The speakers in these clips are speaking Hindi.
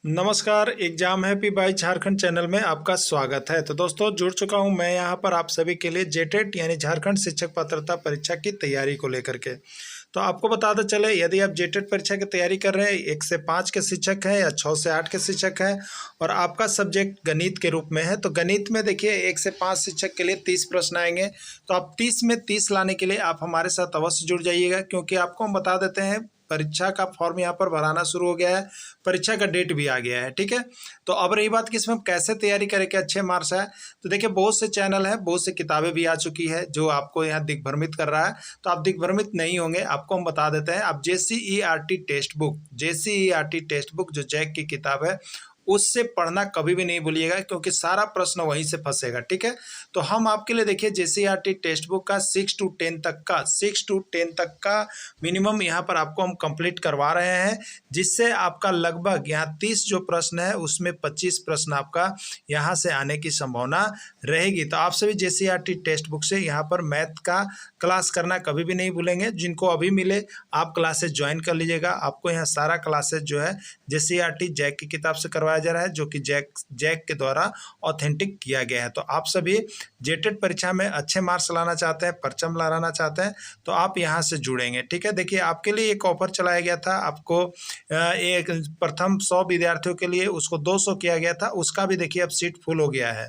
नमस्कार। Exam happy by Jharkhand channel में आपका स्वागत है। तो दोस्तों जुड़ चुका हूं मैं यहां पर आप सभी के लिए जेटेट यानी झारखंड शिक्षक पात्रता परीक्षा की तैयारी को लेकर के। तो आपको बताते चले, यदि आप जेटेट परीक्षा की तैयारी कर रहे हैं, 1 से 5 के शिक्षक हैं या 6 से 8 के शिक्षक हैं और आपका सब्जेक्ट गणित के रूप में है, तो गणित में देखिए 1 से 5 शिक्षक के लिए 30 प्रश्न आएंगे। तो आप 30 में 30 लाने के लिए आप हमारे साथ अवश्य जुड़ जाइएगा, क्योंकि आपको हम बता देते हैं परीक्षा का फॉर्म यहाँ पर भराना शुरू हो गया है, परीक्षा का डेट भी आ गया है। ठीक है, तो अब रही बात कि इसमें कैसे तैयारी करें कि अच्छे मार्क्स आए। तो देखिए बहुत से चैनल है, बहुत सी किताबें भी आ चुकी है जो आपको यहाँ दिग्भ्रमित कर रहा है। तो आप दिग्भ्रमित नहीं होंगे, आपको हम बता देते हैं। आप JCERT टेक्स्ट बुक जो जैक की किताब है उससे पढ़ना कभी भी नहीं भूलिएगा, क्योंकि सारा प्रश्न वहीं से फंसेगा। ठीक है, तो हम आपके लिए देखिए JCERT टेक्स्ट बुक का 6 to 10 तक का मिनिमम यहाँ पर आपको हम कंप्लीट करवा रहे हैं, जिससे आपका लगभग यहाँ 30 जो प्रश्न है उसमें 25 प्रश्न आपका यहाँ से आने की संभावना रहेगी। तो आप सभी JCERT टेक्स्ट बुक से यहाँ पर मैथ का क्लास करना कभी भी नहीं भूलेंगे। जिनको अभी मिले आप क्लासेस ज्वाइन कर लीजिएगा। आपको यहाँ सारा क्लासेस जो है JCERT जैक की किताब से करवाया जा रहा है, जो कि जैक के द्वारा ऑथेंटिक किया गया है। तो आप सभी जेटेट परीक्षा में अच्छे मार्क्स लाना चाहते हैं, परचम लहराना चाहते हैं, तो आप यहाँ से जुड़ेंगे। ठीक है, देखिए आपके लिए एक ऑफर चलाया गया था, आपको एक प्रथम 100 विद्यार्थियों के लिए उसको 200 किया गया था, उसका भी देखिए अब सीट फुल हो गया है।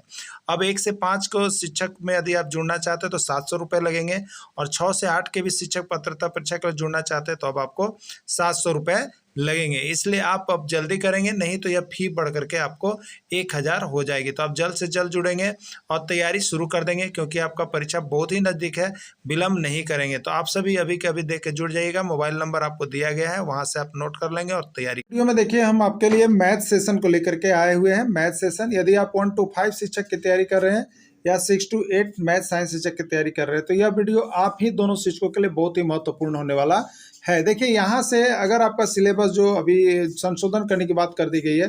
अब 1 से 5 को शिक्षक में यदि आप जुड़ना चाहते हैं तो 700 रुपये लगेंगे, और 6 से 8 के भी शिक्षक पात्रता परीक्षा के लिए जुड़ना चाहते हैं तो अब आपको 700 रुपये लगेंगे। इसलिए आप अब जल्दी करेंगे, नहीं तो यह फी बढ़ करके आपको 1000 हो जाएगी। तो आप जल्द से जल्द जुड़ेंगे और तैयारी शुरू कर देंगे, क्योंकि आपका परीक्षा बहुत ही नज़दीक है, विलम्ब नहीं करेंगे। तो आप सभी अभी के अभी देख के जुड़ जाइएगा। मोबाइल नंबर आपको दिया गया है, वहां से आप नोट कर लेंगे और तैयारी। वीडियो में देखिए हम आपके लिए मैथ सेशन को लेकर के आए हुए हैं। मैथ सेशन यदि आप 1 to 5 शिक्षक की तैयारी कर रहे हैं या 6 to 8 मैथ साइंस शिक्षक की तैयारी कर रहे हैं, तो यह वीडियो आप ही दोनों शिक्षकों के लिए बहुत ही महत्वपूर्ण होने वाला है। देखिए यहाँ से अगर आपका सिलेबस जो अभी संशोधन करने की बात कर दी गई है,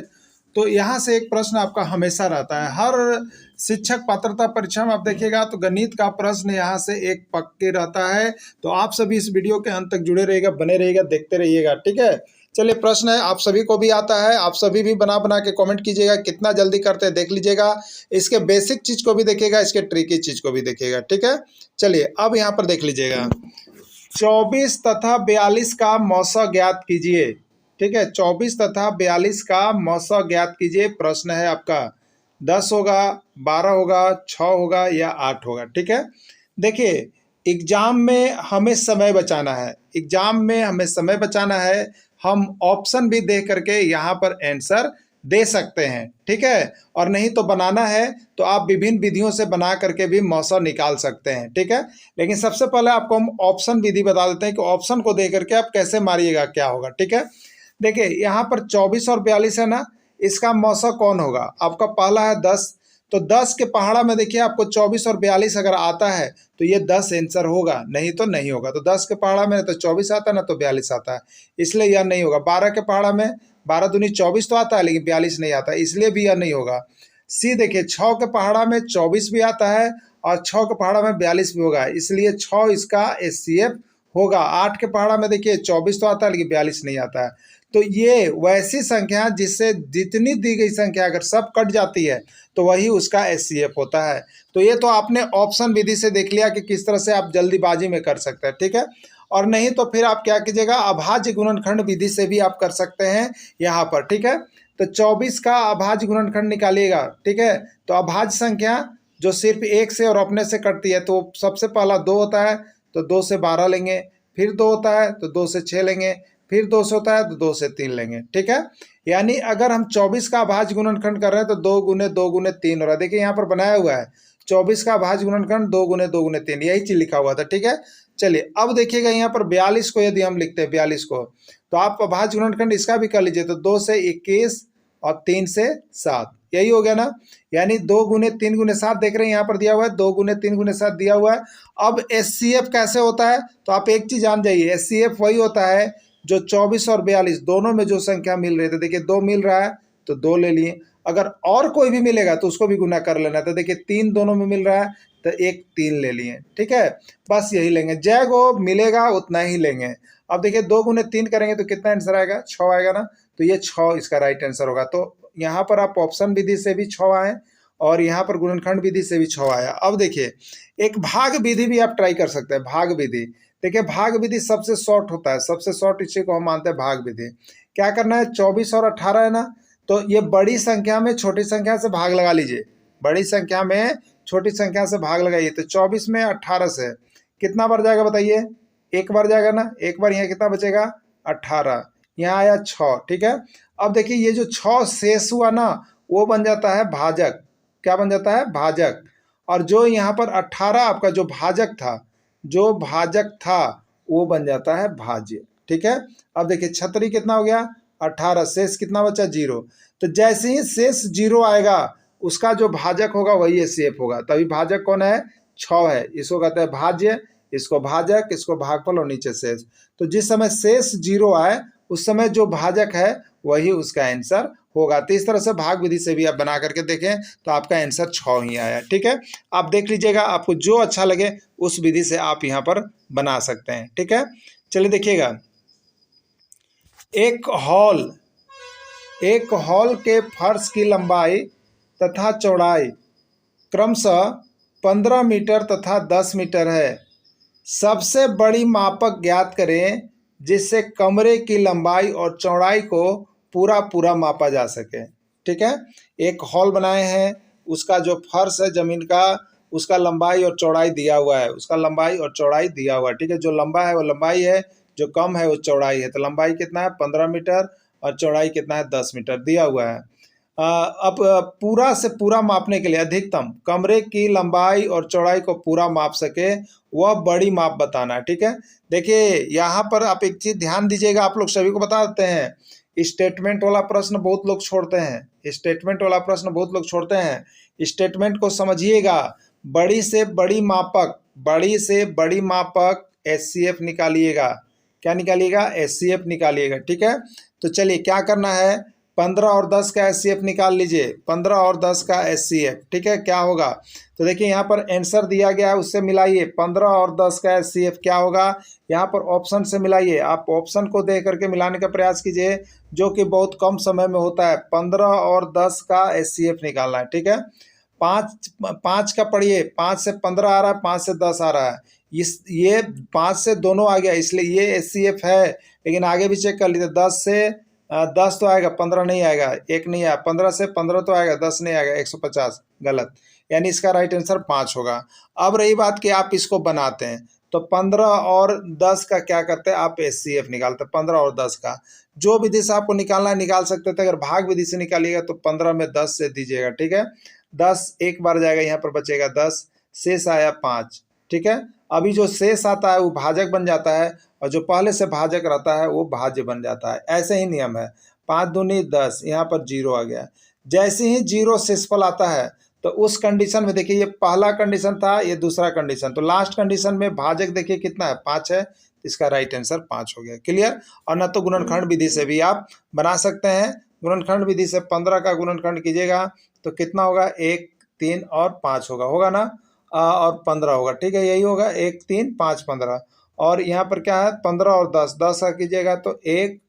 तो यहाँ से एक प्रश्न आपका हमेशा रहता है। हर शिक्षक पात्रता परीक्षा में आप देखिएगा तो गणित का प्रश्न यहाँ से एक पक्के रहता है। तो आप सभी इस वीडियो के अंत तक जुड़े रहिएगा, बने रहिएगा, देखते रहिएगा। ठीक है, चलिए प्रश्न है, आप सभी को भी आता है, आप सभी भी बना बना के कमेंट कीजिएगा, कितना जल्दी करते हैं देख लीजिएगा। इसके बेसिक चीज को भी देखिएगा, इसके ट्रिकी चीज को भी देखिएगा। ठीक है, चलिए अब यहाँ पर देख लीजिएगा। 24 तथा 42 का मौसा ज्ञात कीजिए। ठीक है, 24 तथा 42 का मौसा ज्ञात कीजिए। प्रश्न है आपका 10 होगा, 12 होगा, 6 होगा या 8 होगा। ठीक है, देखिए एग्जाम में हमें समय बचाना है, एग्जाम में हमें समय बचाना है। हम ऑप्शन भी देख करके यहाँ पर आंसर दे सकते हैं। ठीक है, और नहीं तो बनाना है तो आप विभिन्न विधियों से बना करके भी मौसा निकाल सकते हैं। ठीक है, लेकिन सबसे पहले आपको हम ऑप्शन विधि बता देते हैं कि ऑप्शन को देख करके आप कैसे मारिएगा, क्या होगा। ठीक है, देखिए यहाँ पर 24 और 42 है ना, इसका मौसा कौन होगा। आपका पहला है 10, तो 10 के पहाड़ा में देखिए आपको 24 और 42 अगर आता है तो ये 10 आंसर होगा, नहीं तो नहीं होगा। तो 10 के पहाड़ा में तो 24 आता है ना, तो 42 आता है, इसलिए यह नहीं होगा। 12 के पहाड़ा में 12 दूनी 24 तो आता है, लेकिन 42 नहीं आता है, इसलिए भी यह नहीं होगा। सी देखिए 6 के पहाड़ा में 24 भी आता है और 6 के पहाड़ा में 42 भी होगा, इसलिए 6 इसका HCF होगा। 8 के पहाड़ा में देखिए 24 तो आता है, लेकिन 42 नहीं आता है। तो ये वैसी संख्या जिससे जितनी दी गई संख्या अगर सब कट जाती है तो वही उसका HCF होता है। तो ये तो आपने ऑप्शन विधि से देख लिया कि किस तरह से आप जल्दीबाजी में कर सकते हैं। ठीक है, और नहीं तो फिर आप क्या कीजिएगा, अभाज्य गुणनखंड विधि से भी आप कर सकते हैं यहाँ पर। ठीक है, तो 24 का अभाज्य गुणनखंड निकालिएगा। ठीक है, तो अभाज्य संख्या जो सिर्फ 1 से और अपने से कटती है, तो सबसे पहला 2 होता है तो 2 से 12 लेंगे, फिर 2 होता है तो 2 से 6 लेंगे, फिर 2 से होता है तो 2 से 3 लेंगे। ठीक है, यानी अगर हम 24 का अभाज्य गुणनखंड कर रहे हैं तो 2 गुने 2 गुने 3 हो रहा है। देखिए यहाँ पर बनाया हुआ है 24 का अभाज्य गुणनखंड 2 गुने 2 गुने 3, यही चीज लिखा हुआ था। ठीक है, चलिए अब देखिएगा यहाँ पर 42 को यदि हम लिखते हैं 42 को, तो आप अभाज्य गुणनखंड इसका भी कर लीजिए, तो 2 से 21 और 3 से 7, यही हो गया ना। यानी 2 गुने 3 गुने 7 देख रहे हैं यहाँ पर दिया हुआ है, 2 गुने 3 गुने 7 दिया हुआ है। अब HCF कैसे होता है, तो आप एक चीज जान जाइए, HCF वही होता है जो 24 और 42 दोनों में जो संख्या मिल रही है। देखिए 2 मिल रहा है तो 2 ले लिए, अगर और कोई भी मिलेगा तो उसको भी गुना कर लेना। तो देखिए 3 दोनों में मिल रहा है तो एक 3 ले लिए। ठीक है, बस यही लेंगे, जैगो मिलेगा उतना ही लेंगे। अब देखिए 2 गुने 3 करेंगे तो कितना आंसर आएगा, 6 आएगा ना। तो ये 6 इसका राइट आंसर होगा। तो यहाँ पर आप ऑप्शन विधि से भी 6 आए और यहाँ पर गुणनखंड विधि से भी 6 आया। अब देखिए एक भाग विधि भी आप ट्राई कर सकते हैं। भाग विधि, देखिए भाग विधि सबसे शॉर्ट होता है, सबसे शॉर्ट इसी को हम मानते हैं भाग विधि। क्या करना है, 24 और 18 है ना, तो ये बड़ी संख्या में छोटी संख्या से भाग लगा लीजिए। बड़ी संख्या में छोटी संख्या से भाग लगाइए। तो 24 में 18 से कितना बार जाएगा बताइए, एक बार जाएगा ना, एक बार यहाँ कितना बचेगा 18, यहाँ आया 6। ठीक है, अब देखिए ये जो 6 शेष हुआ ना वो बन जाता है भाजक। क्या बन जाता है, भाजक। और जो यहाँ पर 18 आपका जो भाजक था, जो भाजक था वो बन जाता है भाज्य। ठीक है, अब देखिए छतरी कितना हो गया 18, शेष कितना बचा 0। तो जैसे ही शेष 0 आएगा उसका जो भाजक होगा वही एचसीएफ होगा। तभी भाजक कौन है, 6 है, इसको कहते हैं भाज्य, इसको भाजक, इसको भागफल और नीचे शेष। तो जिस समय शेष 0 आए उस समय जो भाजक है वही उसका आंसर होगा। तो इस तरह से भाग विधि से भी आप बना करके देखें तो आपका आंसर 6 ही आया। ठीक है, आप देख लीजिएगा, आपको जो अच्छा लगे उस विधि से आप यहाँ पर बना सकते हैं। ठीक है, चलिए देखिएगा, एक हॉल के फर्श की लंबाई तथा चौड़ाई क्रमशः 15 मीटर तथा 10 मीटर है। सबसे बड़ी मापक ज्ञात करें जिससे कमरे की लंबाई और चौड़ाई को पूरा मापा जा सके। ठीक है, एक हॉल बनाए हैं, उसका जो फर्श है जमीन का उसका लंबाई और चौड़ाई दिया हुआ है, उसका लंबाई और चौड़ाई दिया हुआ है। ठीक है, जो लंबा है वो लंबाई है, जो कम है वो चौड़ाई है। तो लंबाई कितना है 15 मीटर और चौड़ाई कितना है 10 मीटर दिया हुआ है। अब पूरा से पूरा मापने के लिए अधिकतम कमरे की लंबाई और चौड़ाई को पूरा माप सके वह बड़ी माप बताना है। ठीक है, देखिए यहाँ पर आप एक चीज़ ध्यान दीजिएगा, आप लोग सभी को बता देते हैं, स्टेटमेंट वाला प्रश्न बहुत लोग छोड़ते हैं, स्टेटमेंट वाला प्रश्न बहुत लोग छोड़ते हैं। स्टेटमेंट को समझिएगा, बड़ी से बड़ी मापक, बड़ी से बड़ी मापक एचसीएफ निकालिएगा। क्या निकालिएगा, एचसीएफ निकालिएगा। ठीक है, तो चलिए क्या करना है, 15 और 10 का एचसीएफ निकाल लीजिए, 15 और 10 का एचसीएफ। ठीक है, क्या होगा, तो देखिए यहाँ पर आंसर दिया गया है उससे मिलाइए, 15 और 10 का एचसीएफ क्या होगा, यहाँ पर ऑप्शन से मिलाइए। आप ऑप्शन को देख करके मिलाने का प्रयास कीजिए जो कि बहुत कम समय में होता है। 15 और 10 का एचसीएफ निकालना है। ठीक है, 5 का पढ़िए, 5 से 15 आ रहा है, 5 से 10 आ रहा है, ये 5 से दोनों आ गया इसलिए ये एचसीएफ है। लेकिन आगे भी चेक कर लीजिए, 10 से 10 तो आएगा, 15 नहीं आएगा, एक नहीं आया, 15 से 15 तो आएगा, 10 नहीं आएगा, 150 गलत, यानी इसका राइट आंसर 5 होगा। अब रही बात कि आप इसको बनाते हैं तो 15 और 10 का क्या करते हैं, आप एचसीएफ निकालते हैं। 15 और 10 का जो विधि से आपको निकालना है निकाल सकते थे। अगर भाग विधि से निकालिएगा तो 15 में 10 से दीजिएगा। ठीक है, 10 एक बार जाएगा, यहाँ पर बचेगा 10, शेष आया 5। ठीक है, अभी जो शेष आता है वो भाजक बन जाता है और जो पहले से भाजक रहता है वो भाज्य बन जाता है। ऐसे ही नियम है, 5 दूनी 10, यहाँ पर 0 आ गया। जैसे ही 0 शेषफल आता है तो उस कंडीशन में देखिए, ये पहला कंडीशन था, ये दूसरा कंडीशन, तो लास्ट कंडीशन में भाजक देखिए कितना है 5 है, इसका राइट आंसर 5 हो गया। क्लियर, और न तो गुणनखंड विधि से भी आप बना सकते हैं। गुणनखंड विधि से 15 का गुणनखंड कीजिएगा तो कितना होगा, 1, 3 और 5 होगा ना, और 15 होगा। ठीक है, यही होगा 1, 3, 5, 15। और यहाँ पर क्या है 15 और 10, 10 का कीजिएगा तो 1,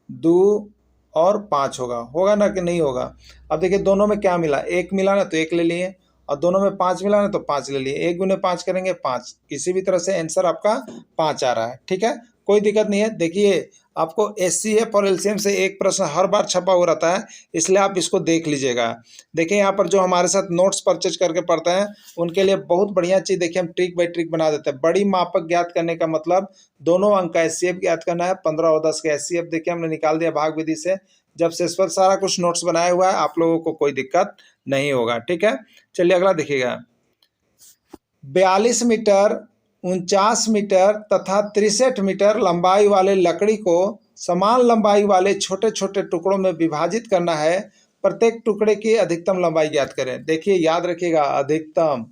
2 और 5 होगा ना कि नहीं होगा। अब देखिए दोनों में क्या मिला, 1 मिला ना तो 1 ले लिए, और दोनों में 5 मिला ना तो 5 ले लिए। 1 गुने 5 करेंगे 5, किसी भी तरह से आंसर आपका 5 आ रहा है। ठीक है, कोई दिक्कत नहीं है। देखिए आपको एचसीएफ और एलसीएम से एक प्रश्न हर बार छपा हो रहता है, इसलिए आप इसको देख लीजिएगा। देखिए यहाँ पर जो हमारे साथ नोट्स परचेज करके पढ़ते हैं उनके लिए बहुत बढ़िया चीज़, देखिए हम ट्रिक बाई ट्रिक बना देते हैं। बड़ी मापक ज्ञात करने का मतलब दोनों अंक का एचसीएफ ज्ञात करना है। 15 और 10 का एचसीएफ देखिए हमने निकाल दिया भाग विधि से। जब शेषफल सारा कुछ नोट्स बनाया हुआ है, आप लोगों को कोई दिक्कत नहीं होगा। ठीक है, चलिए अगला देखिएगा, 42 मीटर, 49 मीटर तथा 63 मीटर लंबाई वाले लकड़ी को समान लंबाई वाले छोटे छोटे टुकड़ों में विभाजित करना है। प्रत्येक टुकड़े की अधिकतम लंबाई ज्ञात करें। देखिए याद रखिएगा, अधिकतम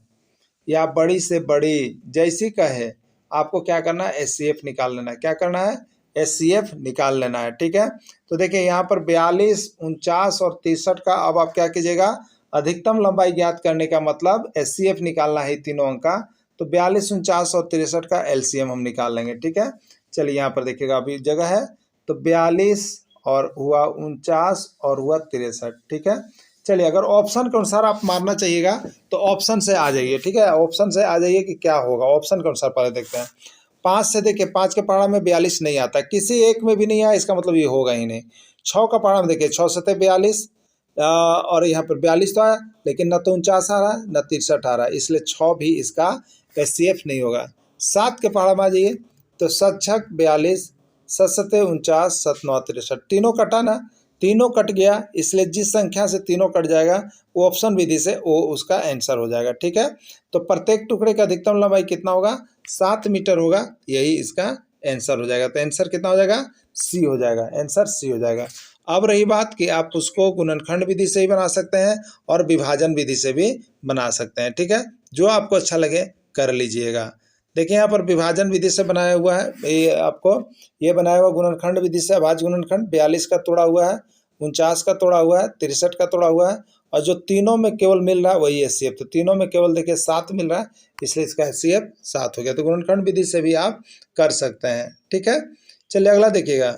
या बड़ी से बड़ी जैसी कहे आपको क्या करना है, एचसीएफ निकाल लेना है। क्या करना है, एचसीएफ निकाल लेना है। ठीक है, तो देखिए यहाँ पर 42, 49 और 63 का अब आप क्या कीजिएगा, अधिकतम लंबाई ज्ञात करने का मतलब एचसीएफ निकालना है तीनों अंक का। तो 42, 49 और 63 का एलसीएम हम निकाल लेंगे। ठीक है, चलिए यहाँ पर देखिएगा अभी जगह है तो 42 और हुआ 49 और हुआ 63। ठीक है, चलिए अगर ऑप्शन के अनुसार आप मारना चाहिएगा तो ऑप्शन से आ जाइए। ठीक है, ऑप्शन से आ जाइए कि क्या होगा। ऑप्शन के अनुसार पहले देखते हैं। 5 से देखिए, 5 के पहाड़ा में 42 नहीं आता, किसी एक में भी नहीं आया, इसका मतलब ये होगा ही नहीं। 6 का पहाड़ा में देखिए, 6 सतह 42 और यहाँ पर 42 तो आया, लेकिन न तो 49 आ रहा है न 63 आ रहा है, इसलिए 6 भी इसका SCF नहीं होगा। 7 के पहाड़ा में आ जाइए तो 7 6 42, 7 7 49, 7 9 63, तीनों कटा ना, तीनों कट गया, इसलिए जिस संख्या से तीनों कट जाएगा वो ऑप्शन विधि से वो उसका आंसर हो जाएगा। ठीक है, तो प्रत्येक टुकड़े का अधिकतम लंबाई कितना होगा? 7 मीटर होगा, यही इसका आंसर हो जाएगा। तो आंसर कितना हो जाएगा? सी हो जाएगा, आंसर सी हो जाएगा। अब रही बात कि आप उसको गुणनखंड विधि से ही बना सकते हैं और विभाजन विधि से भी बना सकते हैं। ठीक है, जो आपको अच्छा लगे कर लीजिएगा। देखिए यहाँ पर विभाजन विधि से बनाया हुआ है, ये आपको ये बनाया हुआ गुणनखंड विधि से अभाज्य गुणनखंड 42 का तोड़ा हुआ है, 49 का तोड़ा हुआ है, 63 का तोड़ा हुआ है, और जो तीनों में केवल मिल रहा है वही SCF। तो तीनों में केवल देखिए 7 मिल रहा है, इसलिए इसका SCF 7 हो गया। तो गुणनखंड विधि से भी आप कर सकते हैं। ठीक है, चलिए अगला देखिएगा।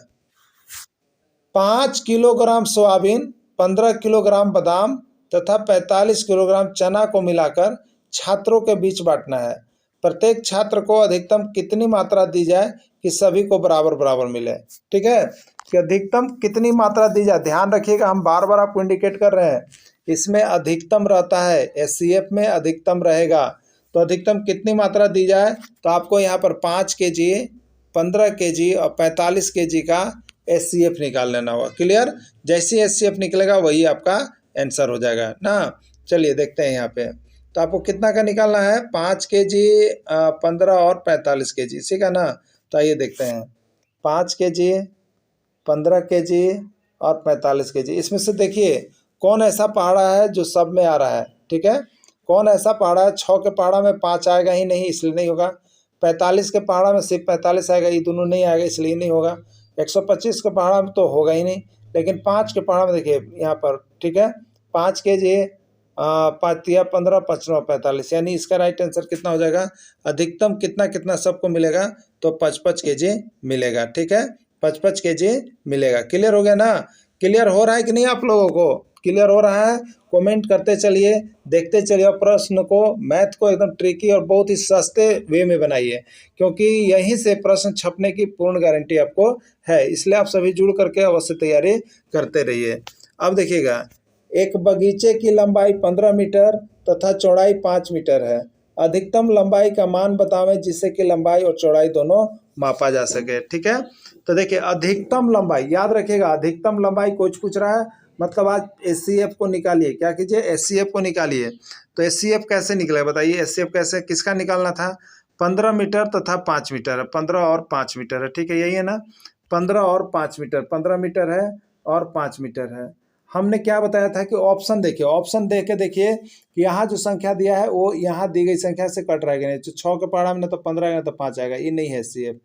5 किलोग्राम सोयाबीन, 15 किलोग्राम बादाम तथा 45 किलोग्राम चना को मिलाकर छात्रों के बीच बांटना है। प्रत्येक छात्र को अधिकतम कितनी मात्रा दी जाए कि सभी को बराबर बराबर मिले? ठीक है, कि अधिकतम कितनी मात्रा दी जाए, ध्यान रखिएगा, हम बार बार आपको इंडिकेट कर रहे हैं, इसमें अधिकतम रहता है, SCF में अधिकतम रहेगा। तो अधिकतम कितनी मात्रा दी जाए, तो आपको यहाँ पर 5 kg, 15 kg और 45 kg का SCF निकाल लेना होगा। क्लियर, जैसे SCF निकलेगा वही आपका आंसर हो जाएगा ना। चलिए देखते हैं यहाँ पे, तो आपको कितना का निकालना है? 5 kg, 15 और 45 kg, इसी का ना। तो आइए देखते हैं, 5 kg, 15 kg और 45 kg, इसमें से देखिए कौन ऐसा पहाड़ा है जो सब में आ रहा है। ठीक है, कौन ऐसा पहाड़ा है? 6 के पहाड़ा में 5 आएगा ही नहीं, इसलिए नहीं होगा। 45 के पहाड़ा में सिर्फ 45 आएगा, ये दोनों नहीं आएगा, इसलिए नहीं होगा। 125 के पहाड़ा में तो होगा ही नहीं, लेकिन 5 के पहाड़ा में देखिए यहाँ पर। ठीक है, 5 kg, 5 या 15, 5 9 45, यानी इसका राइट आंसर कितना हो जाएगा? अधिकतम कितना कितना सबको मिलेगा? तो 55 kg मिलेगा। ठीक है, 55 kg मिलेगा। क्लियर हो गया ना? क्लियर हो रहा है कि नहीं आप लोगों को? क्लियर हो रहा है? कमेंट करते चलिए, देखते चलिए। प्रश्न को, मैथ को एकदम ट्रिकी और बहुत ही सस्ते वे में बनाइए, क्योंकि यहीं से प्रश्न छपने की पूर्ण गारंटी आपको है, इसलिए आप सभी जुड़ करके अवश्य तैयारी करते रहिए। अब देखिएगा, एक बगीचे की लंबाई 15 मीटर तथा चौड़ाई 5 मीटर है। अधिकतम लंबाई का मान बतावें जिससे कि लंबाई और चौड़ाई दोनों मापा जा सके। ठीक है, तो देखिए अधिकतम लंबाई याद रखिएगा, अधिकतम लंबाई कुछ पूछ रहा है, मतलब आज SCF को निकालिए। क्या कीजिए? SCF को निकालिए। तो SCF कैसे निकलेगा बताइए? SCF कैसे, किसका निकालना था? 15 मीटर तथा 5 मीटर है, 15 और 5 मीटर है। ठीक है, यही है ना, 15 और 5 मीटर, 15 मीटर है और 5 मीटर है। हमने क्या बताया था कि ऑप्शन देखिए, ऑप्शन देख के देखिए कि यहाँ जो संख्या दिया है वो यहाँ दी गई संख्या से कट रहेगा नहीं। जो 6 के पहाड़ा में ना तो 15 आएगा ना तो 5 आएगा, ये नहीं है SCF।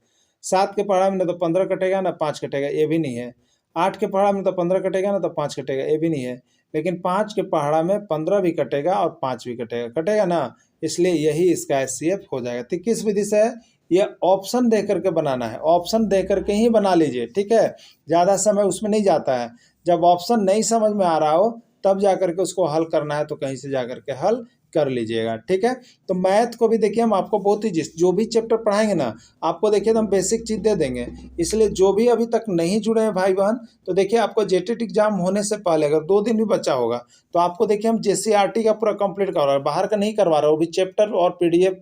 7 के पहाड़ा में ना तो 15 कटेगा ना 5 कटेगा, ये भी नहीं है। 8 के पहाड़ा में तो 15 कटेगा ना तो 5 कटेगा, ये भी नहीं है। लेकिन 5 के पहाड़ा में 15 भी कटेगा और 5 भी कटेगा, कटेगा ना, इसलिए यही इसका SCF हो जाएगा। तो किस विधि से है? ये ऑप्शन दे करके बनाना है, ऑप्शन दे करके ही बना लीजिए। ठीक है, ज़्यादा समय उसमें नहीं जाता है। जब ऑप्शन नहीं समझ में आ रहा हो तब जा करके उसको हल करना है, तो कहीं से जा करके हल कर लीजिएगा। ठीक है, तो मैथ को भी देखिए हम आपको बहुत ही जो भी चैप्टर पढ़ाएंगे ना आपको देखिए तो हम बेसिक चीज़ दे देंगे। इसलिए जो भी अभी तक नहीं जुड़े हैं भाई बहन, तो देखिए आपको JTT एग्जाम होने से पहले अगर 2 दिन भी बचा होगा तो आपको देखिए हम JCRT का पूरा कंप्लीट करवा रहे हैं, बाहर का नहीं करवा रहे हो। वो भी चैप्टर और PDF,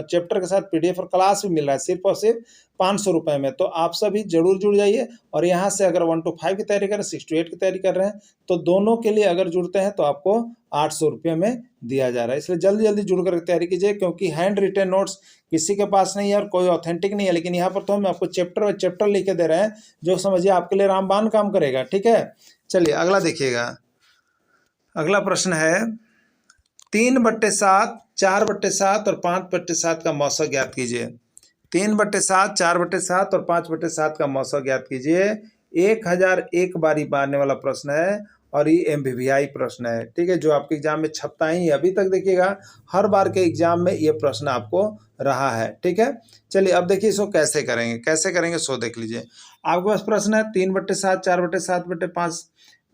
चैप्टर के साथ PDF और क्लास भी मिल रहा है सिर्फ और सिर्फ 500 रुपये में। तो आप सभी जरूर जुड़ जाइए। और यहाँ से अगर 1 to 5 की तैयारी कर रहे हैं, 6 to 8 की तैयारी कर रहे हैं, तो दोनों के लिए अगर जुड़ते हैं तो आपको 800 रुपये में दिया जा रहा है। इसलिए जल्दी जल्दी जुड़ कर तैयारी कीजिए, क्योंकि हैंड रिटेन नोट्स किसी के पास नहीं है और कोई ऑथेंटिक नहीं है। लेकिन यहाँ पर तो हम आपको चैप्टर बाय चैप्टर लिख के दे रहे हैं, जो समझिए आपके लिए रामबाण काम करेगा। ठीक है, चलिए अगला देखिएगा। अगला प्रश्न है 3/7, 4/7 और 5/7 का मौसा ज्ञात कीजिए। 3/7, 4/7 और 5/7 का मौसा ज्ञात कीजिए। 1001 बारी मारने वाला प्रश्न है और ये एमवीवीआई प्रश्न है, ठीक है, जो आपके एग्जाम में छपता ही अभी तक देखिएगा हर बार के एग्जाम में ये प्रश्न आपको रहा है, ठीक है। चलिए अब देखिए इसको कैसे करेंगे सो देख लीजिए। आपके पास प्रश्न है 3/7, 4/7/5।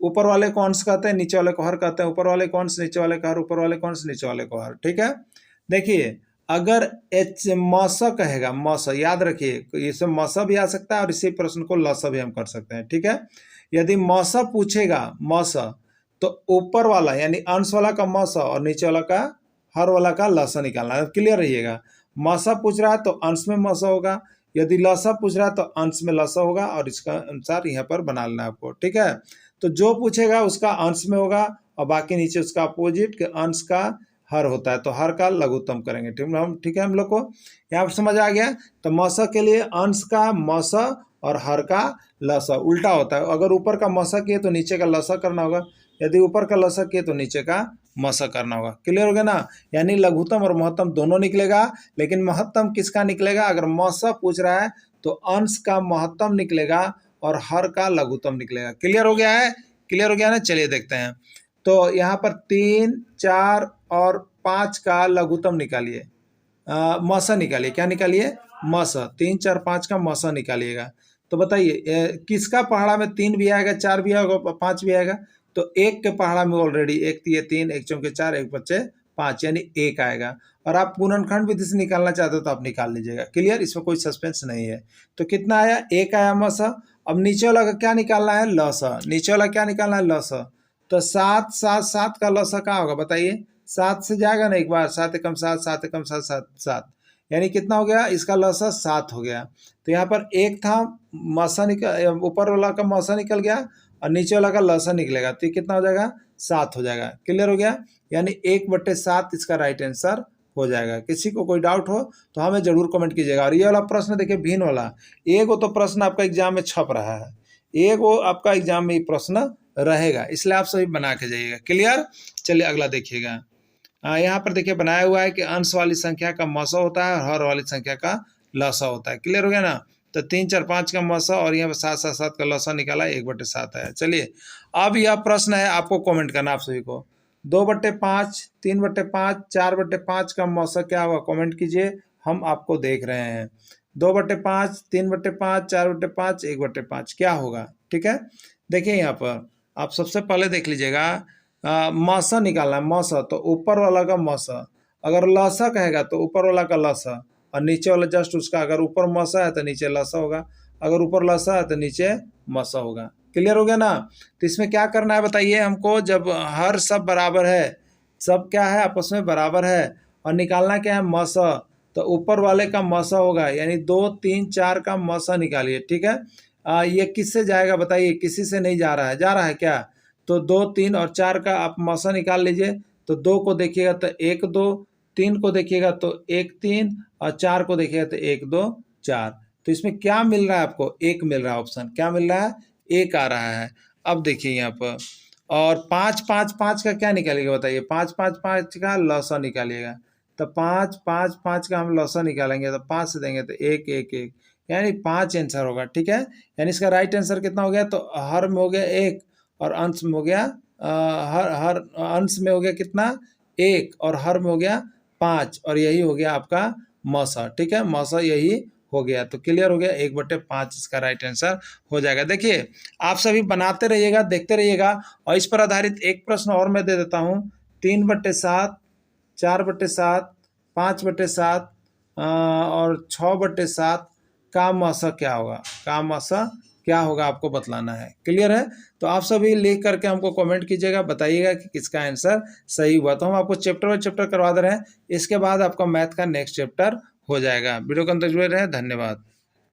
ऊपर वाले को अंश कहते हैं, नीचे वाले को हर कहते हैं। ऊपर वाले को अंश, नीचे वाले को हर, ऊपर वाले को अंश, नीचे वाले को हर, ठीक है। देखिए अगर एच मौस कहेगा, मौस याद रखिए, इसे मौसा भी आ सकता है और इसी प्रश्न को लसा भी हम कर सकते हैं, ठीक है। यदि मौसा पूछेगा, मौसा, तो ऊपर वाला यानी अंश वाला का मौसा और नीचे वाला का हर वाला का लसा निकालना है। क्लियर रहिएगा, मौसा पूछ रहा है तो अंश में मौसा होगा, यदि लसा पूछ रहा है तो अंश में लसा होगा, और इसका अनुसार यहाँ पर बना लेना आपको, ठीक है। तो जो पूछेगा उसका अंश में होगा और बाकी नीचे उसका अपोजिट के अंश का हर होता है, तो हर का लघुत्तम करेंगे, ठीक है। हम लोग को यहाँ पर समझ आ गया। तो मौसा के लिए अंश का मौसा और हर का लसा उल्टा होता है। अगर ऊपर का मौसा किए तो नीचे का लसा करना होगा, यदि ऊपर का लसा किए तो नीचे का मौसा करना होगा। क्लियर हो गया ना, यानी लघुत्तम और महत्तम दोनों निकलेगा, लेकिन महत्तम किसका निकलेगा? अगर मौसा पूछ रहा है तो अंश का महत्तम निकलेगा और हर का लघुत्तम निकलेगा। क्लियर हो गया है? क्लियर हो गया ना, चलिए देखते हैं। तो यहाँ पर 3, 4 और 5 का लघुत्तम निकालिए, मौसा निकालिए। क्या निकालिए? मौसा। 3, 4, 5 का मौसा निकालिएगा। तो बताइए किसका पहाड़ा में 3 भी आएगा, 4 भी आएगा, 5 भी आएगा? तो 1 के पहाड़ा में ऑलरेडी 1 तिये 3, 1 चौके 4, 1 बच्चे 5, यानी 1 आएगा। और आप पूर्णखंड विधि से निकालना चाहते हो तो आप निकाल लीजिएगा। क्लियर, इसमें कोई सस्पेंस नहीं है। तो कितना आया? 1 आया मौसा। अब नीचे वाला का क्या निकालना है? लसा। नीचे वाला क्या निकालना है? लसा। तो 7, 7, 7 का लसा क्या होगा बताइए? 7 से जाएगा ना एक बार, 7 एकम 7, 7 एकम 7, 7, 7, यानी कितना हो गया? इसका लसा 7 हो गया। तो यहाँ पर 1 था, मौसा निकल, ऊपर वाला का मौसा निकल गया और नीचे वाला का लसा निकलेगा, तो ये कितना हो जाएगा? 7 हो जाएगा। क्लियर हो गया, यानी 1/7 इसका राइट आंसर हो जाएगा। किसी को कोई डाउट हो तो हमें जरूर कमेंट कीजिएगा। और ये वाला प्रश्न देखिए भिन्न वाला, एक तो प्रश्न आपका एग्जाम में छप रहा है, एक वो आपका एग्जाम में प्रश्न रहेगा, इसलिए आप सभी बना के जाइएगा। क्लियर, चलिए अगला देखिएगा। यहाँ पर देखिए बनाया हुआ है कि अंश वाली संख्या का मौसा होता है और हर वाली संख्या का लसा होता है। क्लियर हो गया ना। तो 3, 4, 5 का मौसा और यहाँ पर 7, 7, 7 का लसा निकाला, 1/7 आया। चलिए अब यह प्रश्न है, आपको कमेंट करना आप सभी को। 2/5, 3/5, 4/5 का मौसा क्या होगा? कमेंट कीजिए, हम आपको देख रहे हैं। 2/5, 3/5, 4/5, 1/5 क्या होगा? ठीक है, देखिए यहाँ पर आप सबसे पहले देख लीजिएगा, मौसा निकालना है। मौसा तो ऊपर वाला का मौसा, अगर लसा कहेगा तो ऊपर वाला का लसा और नीचे वाला जस्ट उसका, अगर ऊपर मौसा है तो नीचे लसा होगा, अगर ऊपर लसा है तो नीचे मौसा होगा। क्लियर हो गया ना। तो इसमें क्या करना है बताइए हमको? जब हर सब बराबर है, सब क्या है? आपस में बराबर है, और निकालना क्या है? मौसा। तो ऊपर वाले का मौसा होगा, यानी 2, 3, 4 का मौसा निकालिए। ठीक है, ये किससे जाएगा बताइए? किसी से नहीं जा रहा है, जा रहा है क्या? तो 2, 3 और 4 का आप मौसा निकाल लीजिए। तो 2 को देखिएगा तो 1, 2, 3 को देखिएगा तो 1, 3 और 4 को देखिएगा तो 1, 2, 4। तो इसमें क्या मिल रहा है आपको? 1 मिल रहा है। ऑप्शन क्या मिल रहा है? 1 आ रहा है। अब देखिए यहाँ पर, और 5, 5, 5 का क्या निकालिएगा बताइए? 5, 5, 5 का लौसा निकालिएगा। तो 5, 5, 5 का हम लौसा निकालेंगे तो 5 से देंगे तो 1, 1, 1, यानी 5 आंसर होगा। ठीक है, यानी इसका राइट आंसर कितना हो गया? तो हर में हो गया 1 और अंश में हो गया हर अंश में हो गया कितना? 1 और हर में हो गया 5, और यही हो गया आपका मौसा। ठीक है, मौसा यही हो गया। तो क्लियर हो गया, 1/5 इसका राइट आंसर हो जाएगा। देखिए आप सभी बनाते रहिएगा, देखते रहिएगा। और इस पर आधारित एक प्रश्न और मैं दे देता हूँ। 3/7, 4/7, 5/7 और 6/7 का मौसा क्या होगा? का मौसा क्या होगा आपको बतलाना है। क्लियर है? तो आप सभी लिख करके हमको कमेंट कीजिएगा, बताइएगा कि किसका आंसर सही हुआ। तो हम आपको चैप्टर बाय चैप्टर करवा दे रहे हैं, इसके बाद आपका मैथ का नेक्स्ट चैप्टर हो जाएगा। वीडियो को अंत तक जुड़े रहे, धन्यवाद।